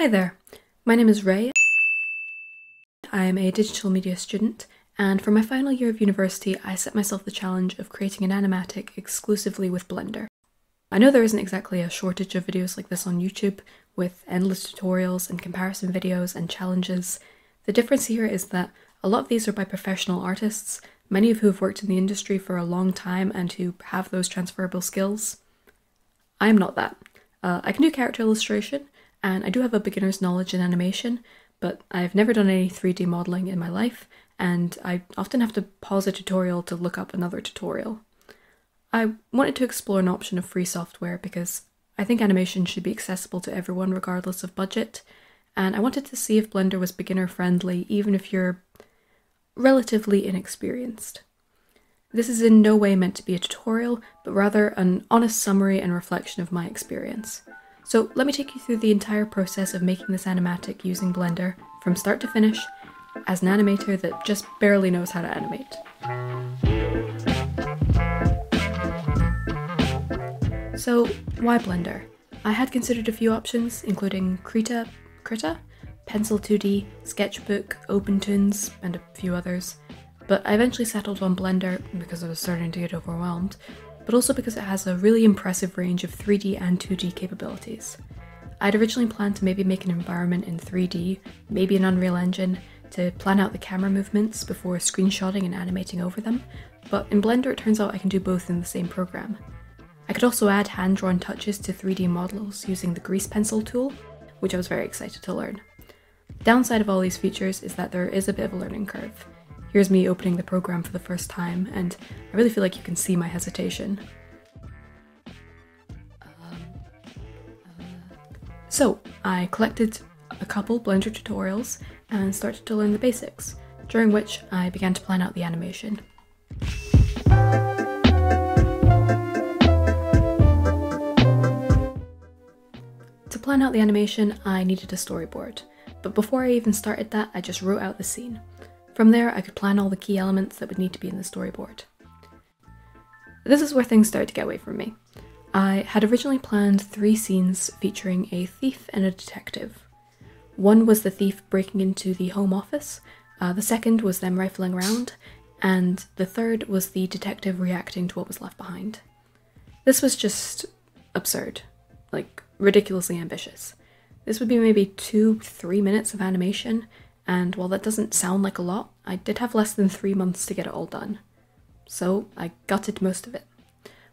Hi there, my name is Ray. I am a digital media student, and for my final year of university I set myself the challenge of creating an animatic exclusively with Blender. I know there isn't exactly a shortage of videos like this on YouTube, with endless tutorials and comparison videos and challenges. The difference here is that a lot of these are by professional artists, many of who have worked in the industry for a long time and who have those transferable skills. I am not that. I can do character illustration, and I do have a beginner's knowledge in animation, but I've never done any 3D modelling in my life, and I often have to pause a tutorial to look up another tutorial. I wanted to explore an option of free software because I think animation should be accessible to everyone regardless of budget, and I wanted to see if Blender was beginner friendly even if you're relatively inexperienced. This is in no way meant to be a tutorial, but rather an honest summary and reflection of my experience. So let me take you through the entire process of making this animatic using Blender, from start to finish, as an animator that just barely knows how to animate. So, why Blender? I had considered a few options, including Krita, Pencil 2D, Sketchbook, OpenToons, and a few others, but I eventually settled on Blender because I was starting to get overwhelmed, but also because it has a really impressive range of 3D and 2D capabilities. I'd originally planned to maybe make an environment in 3D, maybe an Unreal Engine, to plan out the camera movements before screenshotting and animating over them, but in Blender it turns out I can do both in the same program. I could also add hand-drawn touches to 3D models using the greasepencil tool, which I was very excited to learn. The downside of all these features is that there is a bit of a learning curve. Here's me opening the program for the first time, and I really feel like you can see my hesitation. So, I collected a couple Blender tutorials and started to learn the basics, during which I began to plan out the animation. To plan out the animation, I needed a storyboard, but before I even started that, I just wrote out the scene. From there, I could plan all the key elements that would need to be in the storyboard. This is where things started to get away from me. I had originally planned 3 scenes featuring a thief and a detective. One was the thief breaking into the home office, the second was them rifling around, and the third was the detective reacting to what was left behind. This was just absurd, like ridiculously ambitious. This would be maybe 2-3 minutes of animation, and while that doesn't sound like a lot, I did have less than 3 months to get it all done. So I gutted most of it.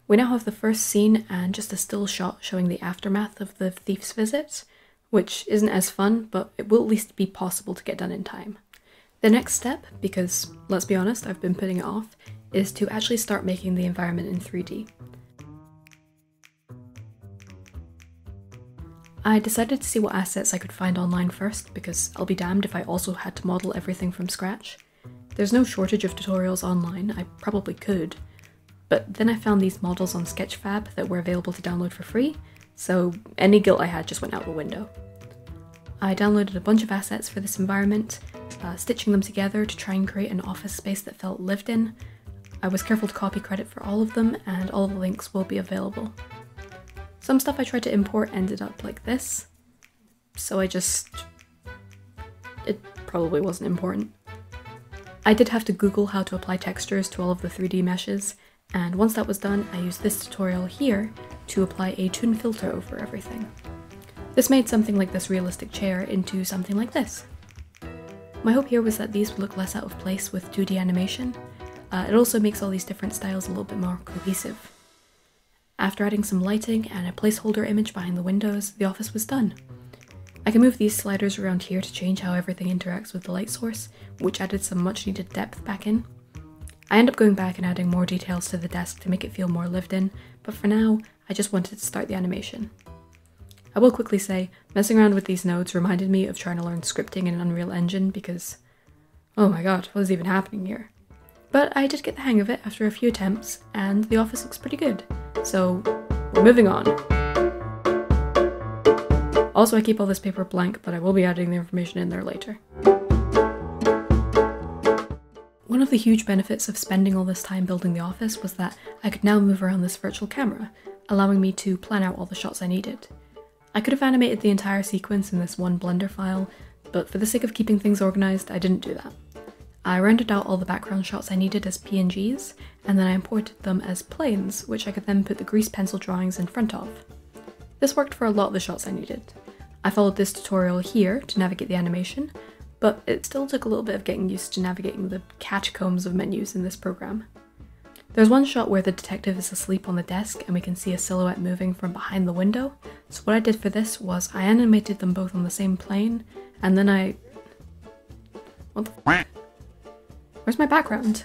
We now have the first scene and just a still shot showing the aftermath of the thief's visit, which isn't as fun, but it will at least be possible to get done in time. The next step, because let's be honest, I've been putting it off, is to actually start making the environment in 3D. I decided to see what assets I could find online first, because I'll be damned if I also had to model everything from scratch. There's no shortage of tutorials online, I probably could, but then I found these models on Sketchfab that were available to download for free, so any guilt I had just went out the window. I downloaded a bunch of assets for this environment, stitching them together to try and create an office space that felt lived in. I was careful to copy credit for all of them, and all the links will be available. Some stuff I tried to import ended up like this, so it probably wasn't important. I did have to Google how to apply textures to all of the 3D meshes, and once that was done, I used this tutorial here to apply a Toon filter over everything. This made something like this realistic chair into something like this. My hope here was that these would look less out of place with 2D animation. It also makes all these different styles a little bit more cohesive. After adding some lighting and a placeholder image behind the windows, the office was done. I can move these sliders around here to change how everything interacts with the light source, which added some much needed depth back in. I end up going back and adding more details to the desk to make it feel more lived in, but for now, I just wanted to start the animation. I will quickly say, messing around with these nodes reminded me of trying to learn scripting in Unreal Engine because, oh my god, what is even happening here? But I did get the hang of it after a few attempts, and the office looks pretty good. So, we're moving on. Also, I keep all this paper blank, but I will be adding the information in there later. One of the huge benefits of spending all this time building the office was that I could now move around this virtual camera, allowing me to plan out all the shots I needed. I could have animated the entire sequence in this one Blender file, but for the sake of keeping things organised, I didn't do that. I rendered out all the background shots I needed as PNGs, and then I imported them as planes, which I could then put the grease pencil drawings in front of. This worked for a lot of the shots I needed. I followed this tutorial here to navigate the animation, but it still took a little bit of getting used to navigating the catacombs of menus in this program. There's one shot where the detective is asleep on the desk and we can see a silhouette moving from behind the window, so what I did for this was I animated them both on the same plane, and then what the f***? Where's my background?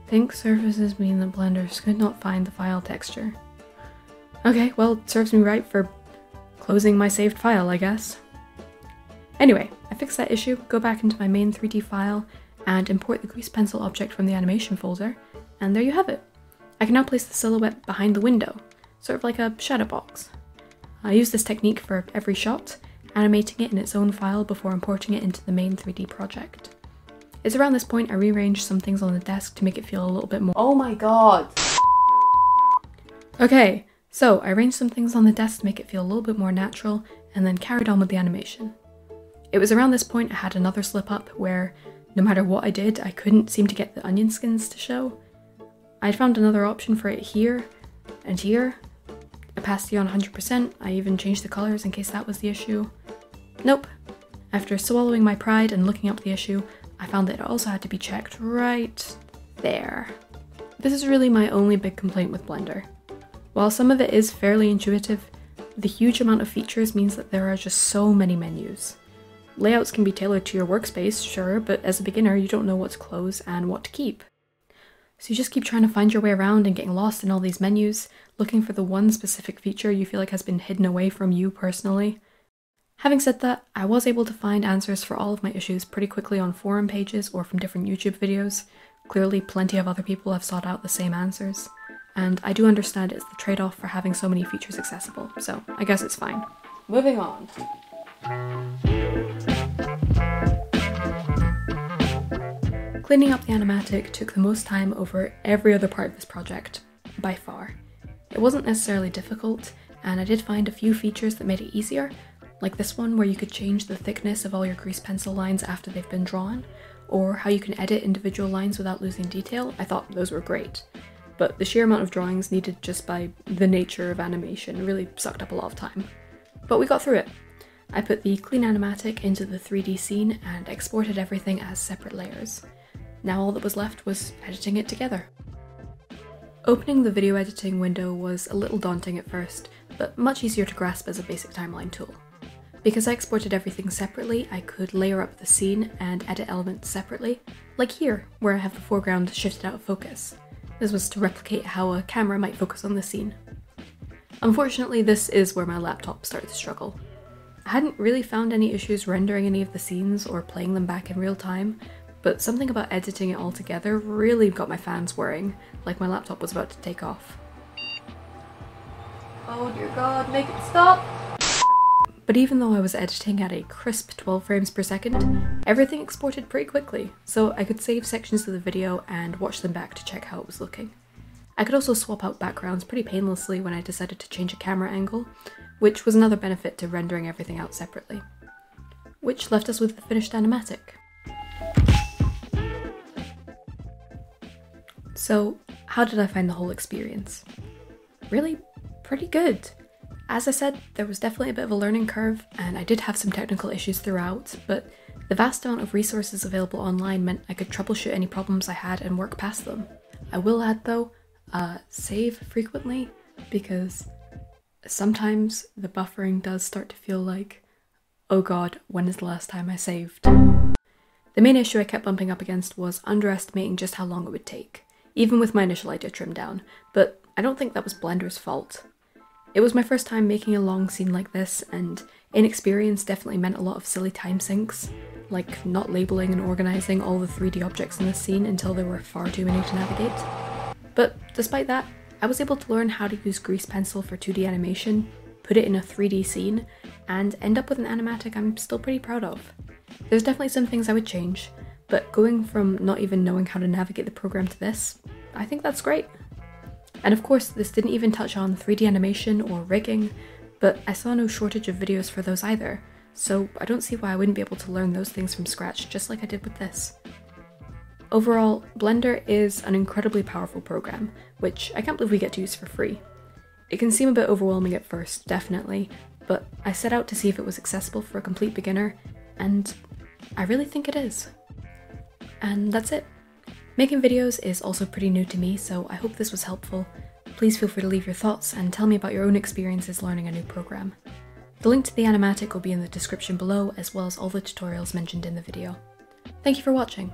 Pink surfaces mean that Blender could not find the file texture. Okay, well, it serves me right for closing my saved file, I guess. Anyway, I fixed that issue, go back into my main 3D file, and import the grease pencil object from the animation folder, and there you have it. I can now place the silhouette behind the window, sort of like a shadow box. I use this technique for every shot, animating it in its own file before importing it into the main 3D project. It's around this point I rearranged some things on the desk to make it feel a little bit more— Oh my god! Okay, so I arranged some things on the desk to make it feel a little bit more natural, and then carried on with the animation. It was around this point I had another slip up where, no matter what I did, I couldn't seem to get the onion skins to show. I'd found another option for it here, and here. Opacity on 100%, I even changed the colours in case that was the issue. Nope. After swallowing my pride and looking up the issue, I found that it also had to be checked right there. This is really my only big complaint with Blender. While some of it is fairly intuitive, the huge amount of features means that there are just so many menus. Layouts can be tailored to your workspace, sure, but as a beginner you don't know what to close and what to keep. So you just keep trying to find your way around and getting lost in all these menus, looking for the one specific feature you feel like has been hidden away from you personally. Having said that, I was able to find answers for all of my issues pretty quickly on forum pages or from different YouTube videos. Clearly plenty of other people have sought out the same answers. And I do understand it's the trade-off for having so many features accessible, so I guess it's fine. Moving on. Cleaning up the animatic took the most time over every other part of this project, by far. It wasn't necessarily difficult, and I did find a few features that made it easier, like this one where you could change the thickness of all your grease pencil lines after they've been drawn, or how you can edit individual lines without losing detail. I thought those were great. But the sheer amount of drawings needed just by the nature of animation really sucked up a lot of time. But we got through it. I put the clean animatic into the 3D scene and exported everything as separate layers. Now all that was left was editing it together. Opening the video editing window was a little daunting at first, but much easier to grasp as a basic timeline tool. Because I exported everything separately, I could layer up the scene and edit elements separately, like here, where I have the foreground shifted out of focus. This was to replicate how a camera might focus on the scene. Unfortunately, this is where my laptop started to struggle. I hadn't really found any issues rendering any of the scenes or playing them back in real time, but something about editing it all together really got my fans worrying, like my laptop was about to take off. Oh dear god, make it stop! But even though I was editing at a crisp 12 frames per second, everything exported pretty quickly, so I could save sections of the video and watch them back to check how it was looking. I could also swap out backgrounds pretty painlessly when I decided to change a camera angle, which was another benefit to rendering everything out separately. Which left us with the finished animatic. So, how did I find the whole experience? Really, pretty good. As I said, there was definitely a bit of a learning curve, and I did have some technical issues throughout, but the vast amount of resources available online meant I could troubleshoot any problems I had and work past them. I will add though, save frequently, because sometimes the buffering does start to feel like, oh god, when is the last time I saved? The main issue I kept bumping up against was underestimating just how long it would take, even with my initial idea trimmed down, but I don't think that was Blender's fault. It was my first time making a long scene like this, and inexperience definitely meant a lot of silly time sinks, like not labeling and organising all the 3D objects in the scene until there were far too many to navigate. But despite that, I was able to learn how to use grease pencil for 2D animation, put it in a 3D scene, and end up with an animatic I'm still pretty proud of. There's definitely some things I would change, but going from not even knowing how to navigate the program to this, I think that's great. And of course, this didn't even touch on 3D animation or rigging, but I saw no shortage of videos for those either, so I don't see why I wouldn't be able to learn those things from scratch just like I did with this. Overall, Blender is an incredibly powerful program, which I can't believe we get to use for free. It can seem a bit overwhelming at first, definitely, but I set out to see if it was accessible for a complete beginner, and I really think it is. And that's it. Making videos is also pretty new to me, so I hope this was helpful. Please feel free to leave your thoughts and tell me about your own experiences learning a new program. The link to the animatic will be in the description below, as well as all the tutorials mentioned in the video. Thank you for watching!